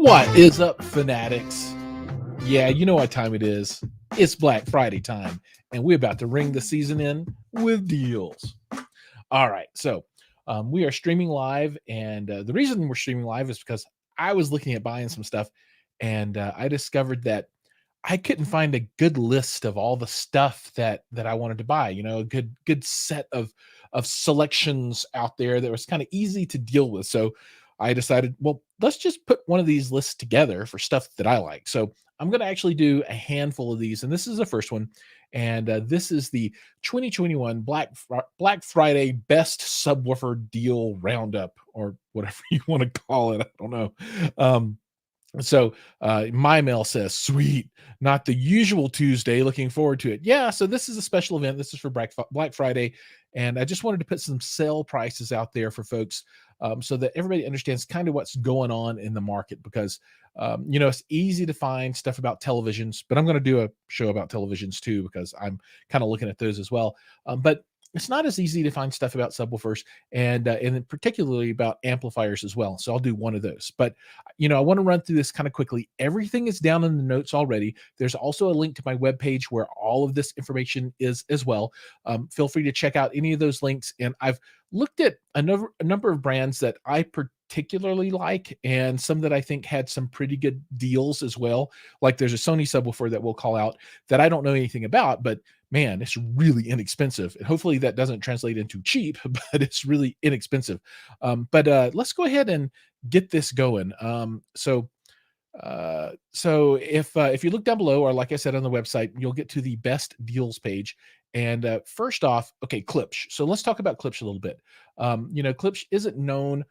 What is up, Fanatics? Yeah, you know what time it is. It's Black Friday time, and we're about to ring the season in with deals. All right, so we are streaming live, and the reason we're streaming live is because I was looking at buying some stuff, and I discovered that I couldn't find a good list of all the stuff that I wanted to buy. You know, a good set of selections out there that was kind of easy to deal with. So I decided, well, let's just put one of these lists together for stuff that I like. So I'm going to actually do a handful of these, and this is the first one. And this is the 2021 Black Friday Best Subwoofer Deal Roundup, or whatever you want to call it. I don't know. My mail says, sweet, not the usual Tuesday. Looking forward to it. Yeah, so this is a special event. This is for Black Friday. And I just wanted to put some sale prices out there for folks so that everybody understands kind of what's going on in the market because, it's easy to find stuff about televisions, but I'm going to do a show about televisions too because I'm kind of looking at those as well. But it's not as easy to find stuff about subwoofers and particularly about amplifiers as well. So I'll do one of those. But I want to run through this kind of quickly. Everything is down in the notes already. There's also a link to my webpage where all of this information is as well. Feel free to check out any of those links. And I've looked at a number of brands that I particularly like and some that I think had some pretty good deals as well. Like there's a Sony subwoofer that we'll call out that I don't know anything about, but man, it's really inexpensive. And hopefully that doesn't translate into cheap, but it's really inexpensive. But let's go ahead and get this going. So if you look down below, or like I said on the website, you'll get to the best deals page. And first off, okay, Klipsch. So let's talk about Klipsch a little bit. Klipsch isn't known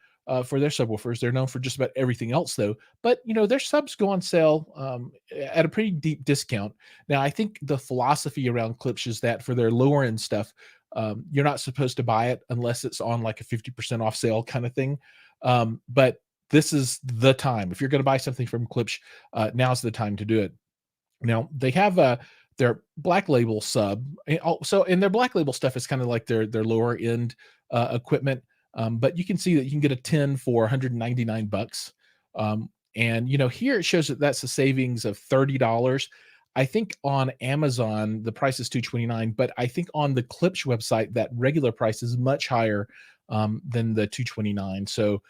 for their subwoofers. They're known for just about everything else, though. But their subs go on sale at a pretty deep discount. Now, I think the philosophy around Klipsch is that for their lower end stuff, you're not supposed to buy it unless it's on like a 50% off sale kind of thing. But this is the time. If you're going to buy something from Klipsch, now's the time to do it. Now, they have their black label sub. And their black label stuff is kind of like their lower end equipment. But you can see that you can get a 10 for $199. And here it shows that that's a savings of $30. I think on Amazon the price is $229, but I think on the Klipsch website that regular price is much higher than the $229. So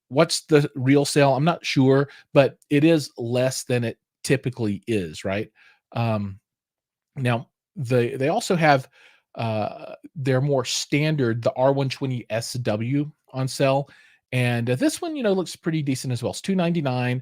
what's the real sale? I'm not sure, but it is less than it typically is, right? Now they also have their more standard, the R120SW on sale. And this one, looks pretty decent as well. It's $299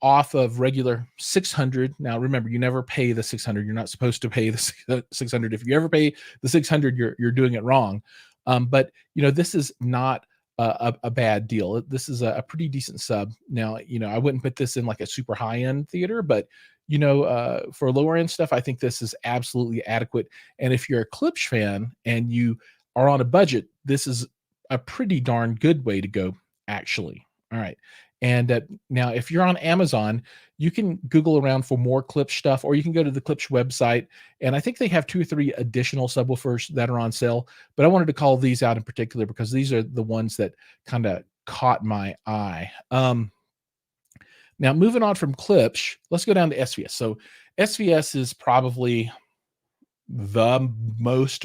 off of regular $600. Now, remember, you never pay the $600. You're not supposed to pay the $600. If you ever pay the $600, you're doing it wrong. But this is not a bad deal. This is a pretty decent sub. Now, I wouldn't put this in like a super high end theater, but for lower end stuff, I think this is absolutely adequate. And if you're a Klipsch fan and you are on a budget, this is a pretty darn good way to go, actually. All right. And now, if you're on Amazon, you can Google around for more Klipsch stuff, or you can go to the Klipsch website. And I think they have 2 or 3 additional subwoofers that are on sale. But I wanted to call these out in particular because these are the ones that kind of caught my eye. Now, moving on from Klipsch, let's go down to SVS. So SVS is probably the most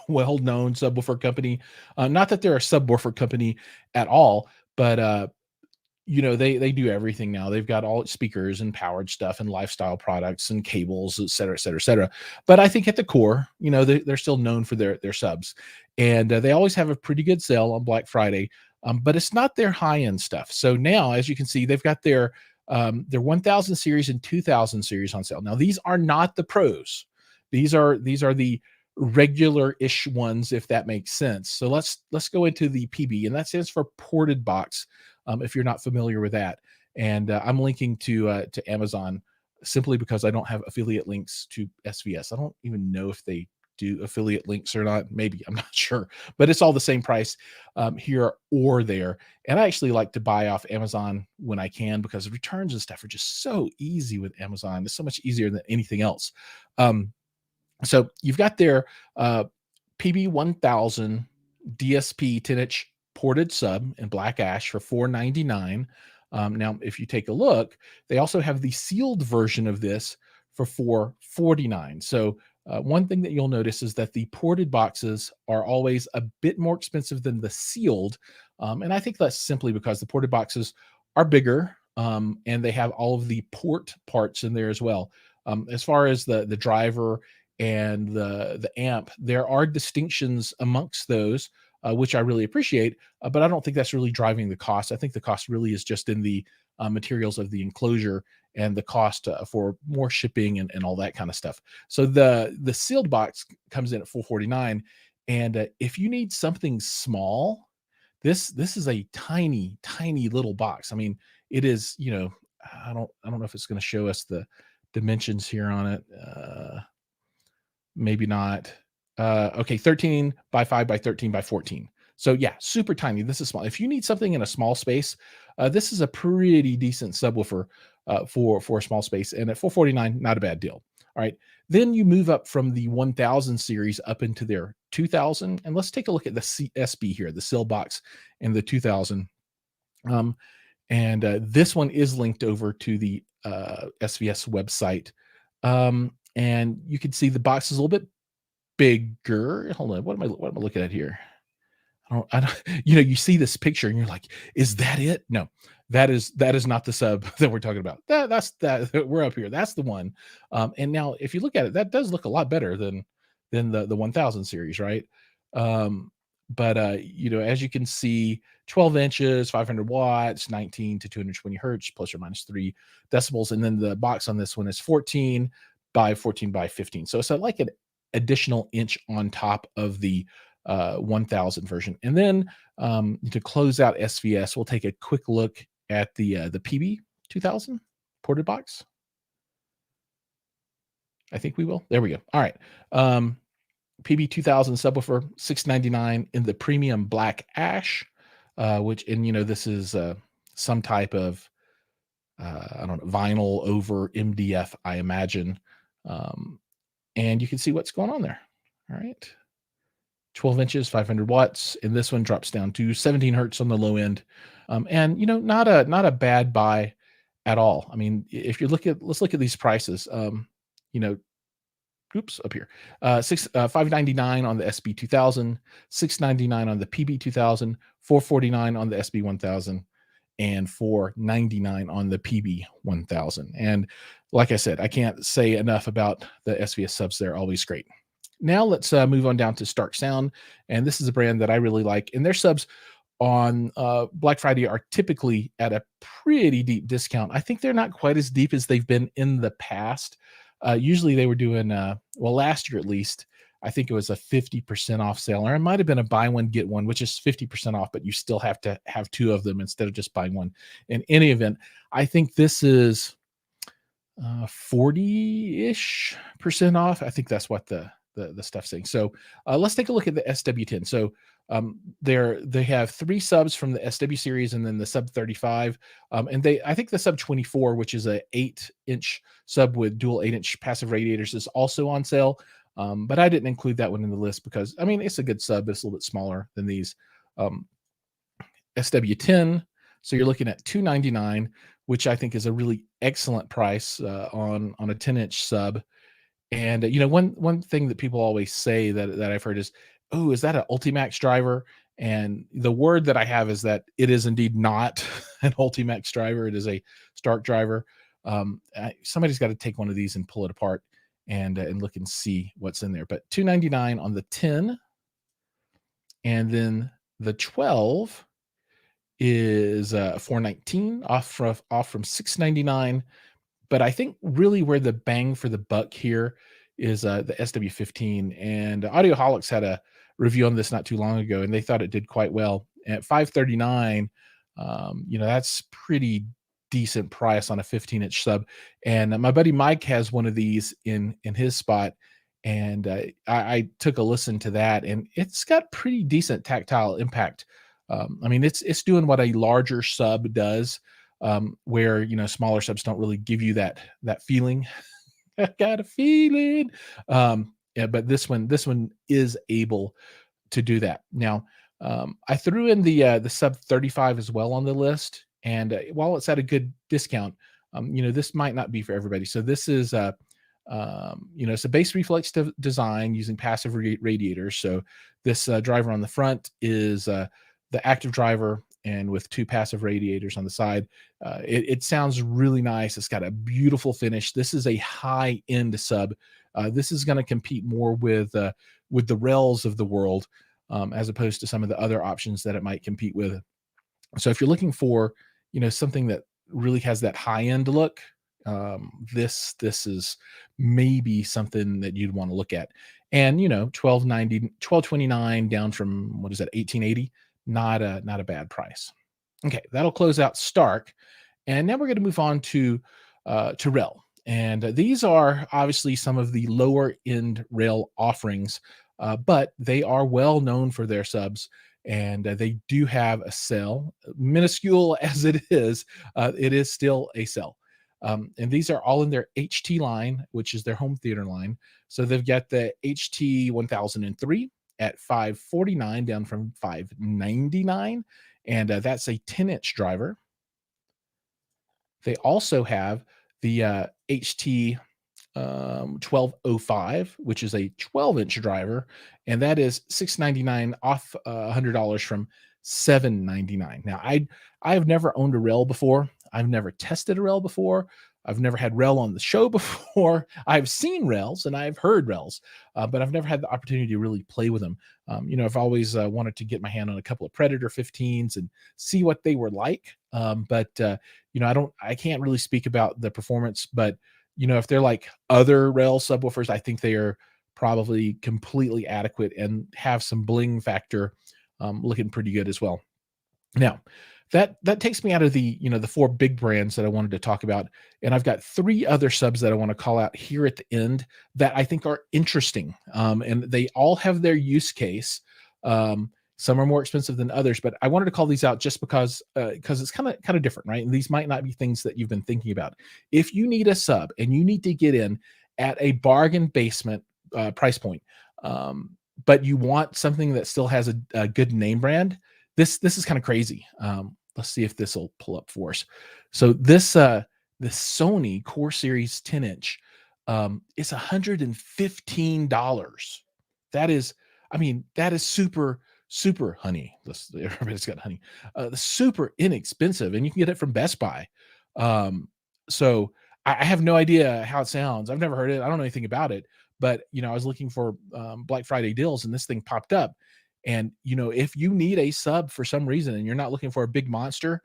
well-known subwoofer company. Not that they're a subwoofer company at all, but they do everything now. They've got all speakers and powered stuff and lifestyle products and cables, et cetera, et cetera, et cetera. But I think at the core, they're still known for their subs. And they always have a pretty good sale on Black Friday, but it's not their high-end stuff. So now, as you can see, they've got their 1000 series and 2000 series on sale. Now, these are not the pros. These are the regular-ish ones, if that makes sense. So let's go into the PB, and that stands for ported box. If you're not familiar with that, and I'm linking to Amazon simply because I don't have affiliate links to SVS. I don't even know if they do affiliate links or not. Maybe, I'm not sure, but it's all the same price here or there. And I actually like to buy off Amazon when I can because returns and stuff are just so easy with Amazon. It's so much easier than anything else. So you've got their PB 1000 DSP 10-inch ported sub in black ash for $499. Now, if you take a look, they also have the sealed version of this for 449. So one thing that you'll notice is that the ported boxes are always a bit more expensive than the sealed, and I think that's simply because the ported boxes are bigger, and they have all of the port parts in there as well. As far as the driver and the amp, there are distinctions amongst those, which I really appreciate. But I don't think that's really driving the cost. I think the cost really is just in the materials of the enclosure and the cost for more shipping and all that kind of stuff. So the sealed box comes in at 449, and if you need something small, this is a tiny little box. I mean, it is, I don't know if it's going to show us the dimensions here on it. Maybe not. Okay, 13 by 5 by 13 by 14. So yeah, super tiny. This is small. If you need something in a small space, this is a pretty decent subwoofer for a small space. And at 449, not a bad deal. All right. Then you move up from the 1000 series up into their 2000. And let's take a look at the SB here, the Sill box and the 2000. And this one is linked over to the SVS website. And you can see the box is a little bit bigger. Hold on, what am I looking at here? I don't you see this picture and you're like, is that it? No, that is not the sub that we're talking about. That's that we're up here. That's the one. And now if you look at it, that does look a lot better than the 1000 series, right? But as you can see, 12 inches, 500 watts, 19 to 220 hertz, plus or minus 3 decibels. And then the box on this one is 14 by 14 by 15. So it's like an additional inch on top of the 1000 version. And then to close out SVS, we'll take a quick look at the PB 2000 ported box. I think we will. There we go. All right. PB 2000 subwoofer, $699 in the premium black ash, this is some type of I don't know, vinyl over MDF, I imagine. And you can see what's going on there. All right. 12 inches, 500 watts. And this one drops down to 17 hertz on the low end. And not a bad buy at all. I mean, if you let's look at these prices. Up here. 599 on the SB 2000, 699 on the PB 2000, 449 on the SB 1000, and 499 on the PB 1000. And like I said, I can't say enough about the SVS subs. They're always great. Now let's move on down to Stark Sound, and this is a brand that I really like. And their subs on Black Friday are typically at a pretty deep discount. I think they're not quite as deep as they've been in the past. Usually they were doing, last year at least, I think it was a 50% off sale, or it might have been a buy one, get one, which is 50% off, but you still have to have two of them instead of just buying one. In any event, I think this is 40-ish% off. I think that's what the stuff's saying. So let's take a look at the SW10. So they have 3 subs from the SW series and then the sub 35. And I think the sub 24, which is a 8-inch sub with dual 8-inch passive radiators, is also on sale. But I didn't include that one in the list because it's a good sub, but it's a little bit smaller than these. SW10. So you're looking at $299, which I think is a really excellent price on a 10-inch sub. And one thing that people always say that I've heard is, "Oh, is that an Ultimax driver?" And the word that I have is that it is indeed not an Ultimax driver. It is a Stark driver. Somebody's got to take one of these and pull it apart and look and see what's in there. But $299 on the 10, and then the 12 is $419 off from $699. But I think really where the bang for the buck here is the SW15. And Audioholics had a review on this not too long ago, and they thought it did quite well. At $539, that's pretty decent price on a 15-inch sub. And my buddy Mike has one of these in his spot, and I took a listen to that, and it's got pretty decent tactile impact. It's doing what a larger sub does. Where smaller subs don't really give you that feeling. I got a feeling. But this one is able to do that. Now, I threw in the sub 35 as well on the list, And while it's at a good discount, this might not be for everybody. So this is it's a base reflex design using passive radiators. So this driver on the front is the active driver, and with two passive radiators on the side. It sounds really nice. It's got a beautiful finish. This is a high end sub. This is going to compete more with the rails of the world, as opposed to some of the other options that it might compete with. So if you're looking for, something that really has that high end look, this is maybe something that you'd want to look at. And 1229 down from, what is that, 1880? Not a bad price. Okay, that'll close out Stark. And now we're going to move on to Rail. And these are obviously some of the lower end Rail offerings, but they are well known for their subs. And they do have a cell, minuscule as it is still a cell. And these are all in their HT line, which is their home theater line. So they've got the HT 1003 at 549 down from 599, and that's a 10-inch driver. They also have the HT 1205, which is a 12-inch driver, and that is $699 off $100 from $799. Now, I have never owned a rail before. I've never tested a rail before. I've never had rail on the show before. I've seen rails and I've heard rails, but I've never had the opportunity to really play with them. I've always wanted to get my hand on a couple of Predator 15s and see what they were like. But I can't really speak about the performance, but if they're like other rail subwoofers, I think they are probably completely adequate and have some bling factor, looking pretty good as well. Now, that takes me out of the four big brands that I wanted to talk about, and I've got three other subs that I want to call out here at the end that I think are interesting, and they all have their use case. Some are more expensive than others, but I wanted to call these out just because it's kind of different, right? And these might not be things that you've been thinking about. If you need a sub and you need to get in at a bargain basement price point, but you want something that still has a good name brand, this is kind of crazy. Let's see if this will pull up for us. So this Sony Core Series 10-inch is $115. That is, that is super honey. Everybody's got honey. Super inexpensive, and you can get it from Best Buy. So I have no idea how it sounds. I've never heard it. I don't know anything about it, but I was looking for Black Friday deals, and this thing popped up. And if you need a sub for some reason and you're not looking for a big monster,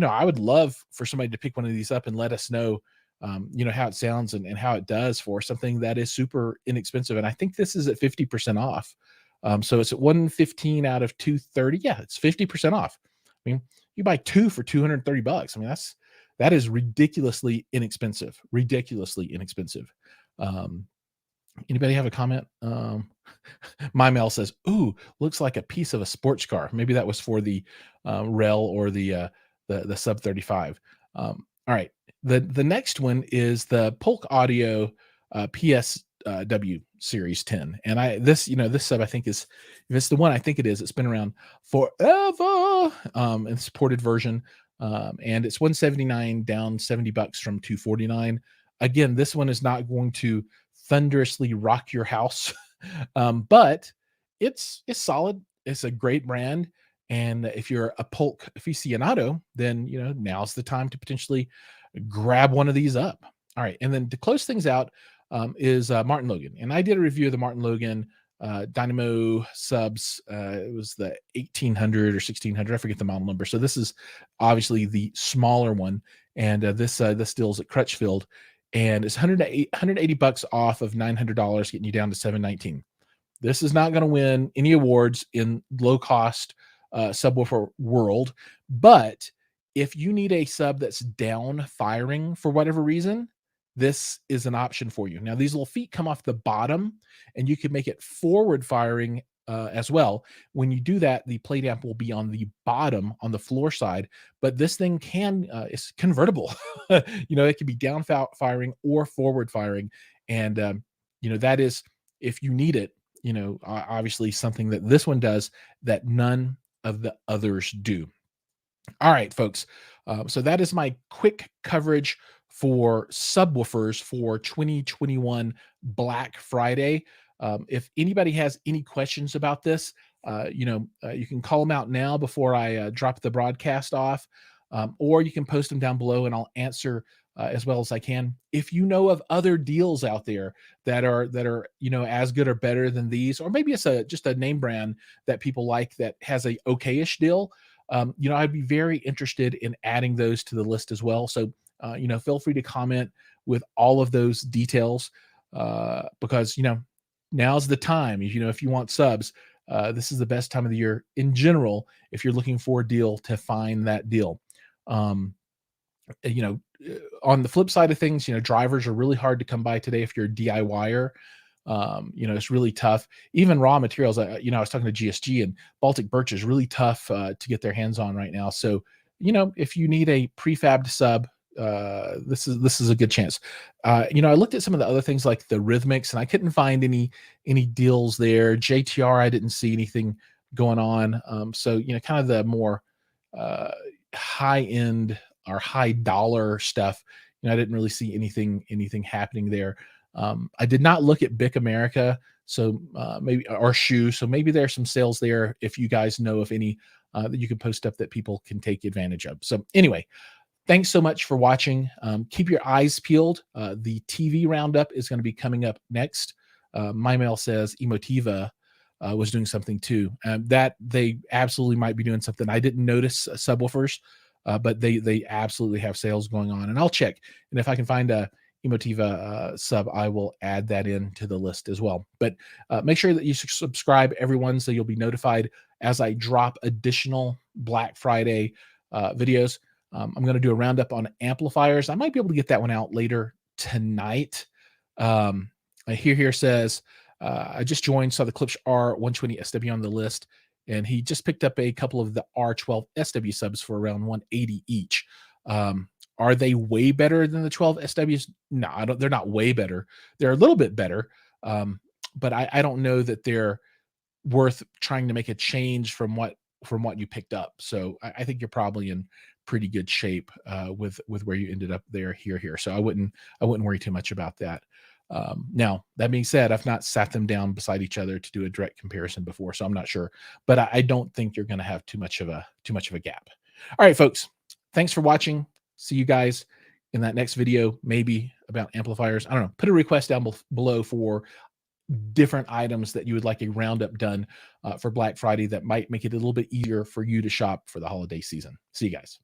I would love for somebody to pick one of these up and let us know, how it sounds and how it does for something that is super inexpensive. And I think this is at 50% off. So it's at 115 out of 230. Yeah, it's 50% off. You buy two for $230. That is ridiculously inexpensive. Ridiculously inexpensive. Anybody have a comment? My mail says, "Ooh, looks like a piece of a sports car." Maybe that was for the Rel or the Sub 35. All right, the next one is the Polk Audio PSW Series 10, and this sub I think is, if it's the one I think it is, it's been around forever. And supported version, and it's 179 down $70 from 249. Again, this one is not going to thunderously rock your house. But it's solid. It's a great brand. And if you're a Polk aficionado, then now's the time to potentially grab one of these up. All right. And then to close things out, is Martin Logan. And I did a review of the Martin Logan Dynamo subs. It was the 1800 or 1600. I forget the model number. So this is obviously the smaller one. And this deal's at Crutchfield, and it's $180 off of $900, getting you down to $719. This is not going to win any awards in low cost subwoofer world, but if you need a sub that's down firing for whatever reason, this is an option for you. Now, these little feet come off the bottom, and you can make it forward firing as well. When you do that, the plate amp will be on the bottom, on the floor side, but this thing it's convertible. It can be down firing or forward firing. And, that is, if you need it, obviously something that this one does that none of the others do. All right, folks. So that is my quick coverage for subwoofers for 2021 Black Friday. If anybody has any questions about this, you can call them out now before I drop the broadcast off, or you can post them down below and I'll answer as well as I can. If you know of other deals out there that are as good or better than these, or maybe it's just a name brand that people like that has a okayish deal, I'd be very interested in adding those to the list as well. So, feel free to comment with all of those details because, now's the time. If you want subs, this is the best time of the year in general. If you're looking for a deal, to find that deal. Um, you know, on the flip side of things, drivers are really hard to come by today if you're a DIYer. It's really tough. Even raw materials, I was talking to GSG, and Baltic birch is really tough to get their hands on right now. So, if you need a prefabbed sub, this is a good chance. I looked at some of the other things like the Rhythmics, and I couldn't find any deals there. JTR, I didn't see anything going on. So kind of the more uh, high end or high dollar stuff. I didn't really see anything happening there. I did not look at Bic America, so maybe or Shoe. So maybe there's some sales there if you guys know of any that you can post up that people can take advantage of. So anyway, thanks so much for watching. Keep your eyes peeled. The TV roundup is going to be coming up next. My mail says Emotiva was doing something too. That they absolutely might be doing something. I didn't notice subwoofers, but they absolutely have sales going on. And I'll check. And if I can find a Emotiva sub, I will add that into the list as well. But make sure that you subscribe, everyone, so you'll be notified as I drop additional Black Friday videos. I'm going to do a roundup on amplifiers. I might be able to get that one out later tonight. Here says, I just joined, saw the Klipsch R120 SW on the list, and he just picked up a couple of the R12 SW subs for around 180 each. Are they way better than the 12 SWs? No, they're not way better. They're a little bit better, but I don't know that they're worth trying to make a change from what you picked up. So I think you're probably in pretty good shape with where you ended up there here. So I wouldn't worry too much about that. Now that being said, I've not sat them down beside each other to do a direct comparison before, so I'm not sure, but I don't think you're going to have too much of a gap. All right, folks, thanks for watching. See you guys in that next video, maybe about amplifiers. I don't know. Put a request down below for different items that you would like a roundup done for Black Friday that might make it a little bit easier for you to shop for the holiday season. See you guys.